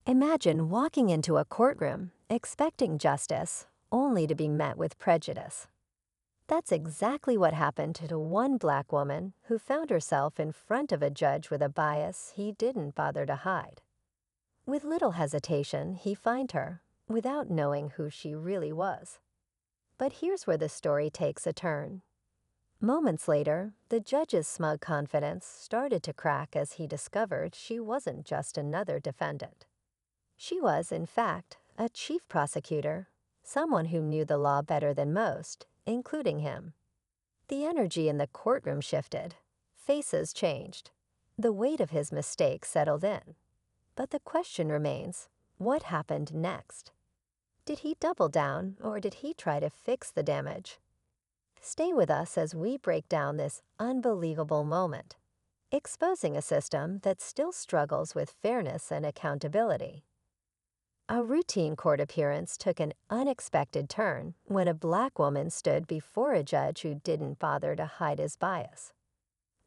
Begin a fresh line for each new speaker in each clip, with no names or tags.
Imagine walking into a courtroom expecting justice, only to be met with prejudice. That's exactly what happened to one black woman who found herself in front of a judge with a bias he didn't bother to hide. With little hesitation, he fined her, without knowing who she really was. But here's where the story takes a turn. Moments later, the judge's smug confidence started to crack as he discovered she wasn't just another defendant. She was, in fact, a chief prosecutor, someone who knew the law better than most, including him. The energy in the courtroom shifted. Faces changed. The weight of his mistake settled in. But the question remains, what happened next? Did he double down, or did he try to fix the damage? Stay with us as we break down this unbelievable moment, exposing a system that still struggles with fairness and accountability. A routine court appearance took an unexpected turn when a black woman stood before a judge who didn't bother to hide his bias.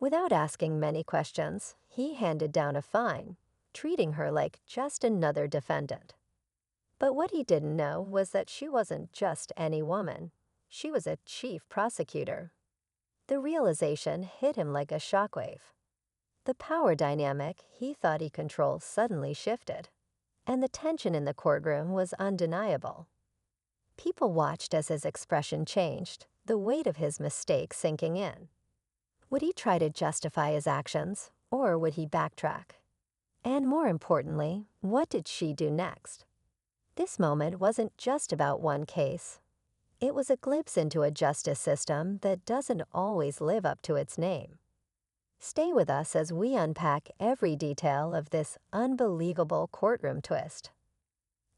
Without asking many questions, he handed down a fine, treating her like just another defendant. But what he didn't know was that she wasn't just any woman. She was a chief prosecutor. The realization hit him like a shockwave. The power dynamic he thought he controlled suddenly shifted, and the tension in the courtroom was undeniable. People watched as his expression changed, the weight of his mistake sinking in. Would he try to justify his actions, or would he backtrack? And more importantly, what did she do next? This moment wasn't just about one case. It was a glimpse into a justice system that doesn't always live up to its name. Stay with us as we unpack every detail of this unbelievable courtroom twist.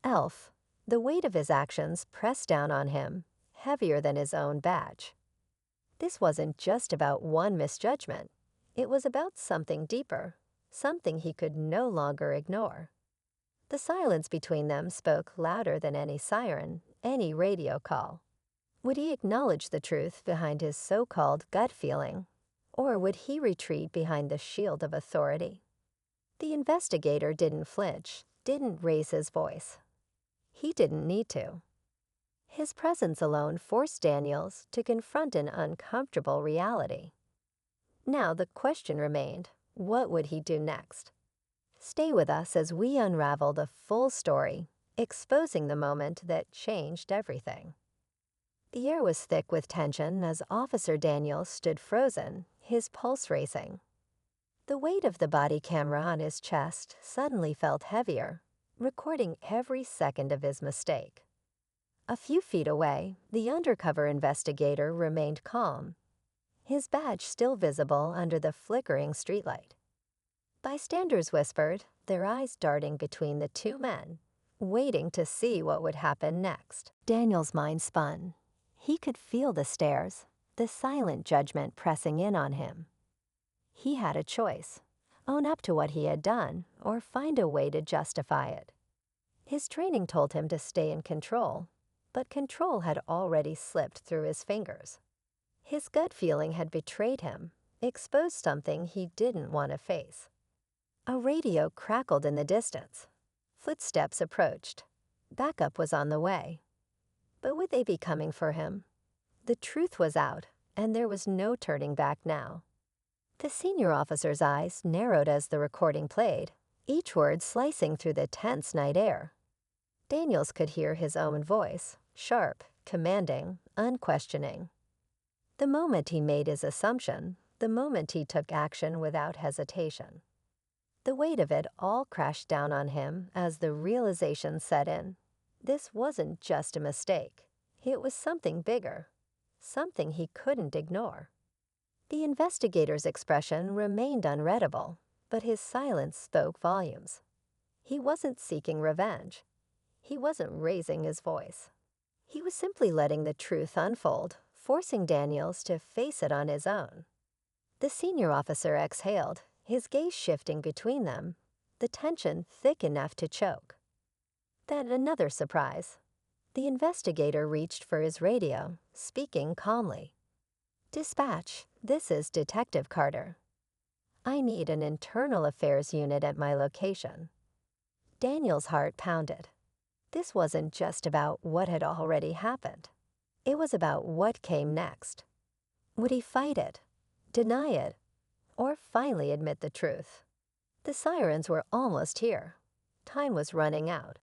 Elf, the weight of his actions pressed down on him, heavier than his own badge. This wasn't just about one misjudgment. It was about something deeper, something he could no longer ignore. The silence between them spoke louder than any siren, any radio call. Would he acknowledge the truth behind his so-called gut feeling? Or would he retreat behind the shield of authority? The investigator didn't flinch, didn't raise his voice. He didn't need to. His presence alone forced Daniels to confront an uncomfortable reality. Now the question remained, what would he do next? Stay with us as we unravel the full story, exposing the moment that changed everything. The air was thick with tension as Officer Daniels stood frozen, his pulse racing. The weight of the body camera on his chest suddenly felt heavier, recording every second of his mistake. A few feet away, the undercover investigator remained calm, his badge still visible under the flickering streetlight. Bystanders whispered, their eyes darting between the two men, waiting to see what would happen next. Daniel's mind spun. He could feel the stares, the silent judgment pressing in on him. He had a choice: own up to what he had done, or find a way to justify it. His training told him to stay in control, but control had already slipped through his fingers. His gut feeling had betrayed him, exposed something he didn't want to face. A radio crackled in the distance. Footsteps approached. Backup was on the way. But would they be coming for him? The truth was out, and there was no turning back now. The senior officer's eyes narrowed as the recording played, each word slicing through the tense night air. Daniels could hear his own voice, sharp, commanding, unquestioning. The moment he made his assumption, the moment he took action without hesitation. The weight of it all crashed down on him as the realization set in. This wasn't just a mistake. It was something bigger, something he couldn't ignore. The investigator's expression remained unreadable, but his silence spoke volumes. He wasn't seeking revenge. He wasn't raising his voice. He was simply letting the truth unfold, forcing Daniels to face it on his own. The senior officer exhaled, his gaze shifting between them, the tension thick enough to choke. Then another surprise. The investigator reached for his radio, speaking calmly. "Dispatch, this is Detective Carter. I need an internal affairs unit at my location." Daniel's heart pounded. This wasn't just about what had already happened. It was about what came next. Would he fight it, deny it, or finally admit the truth? The sirens were almost here. Time was running out.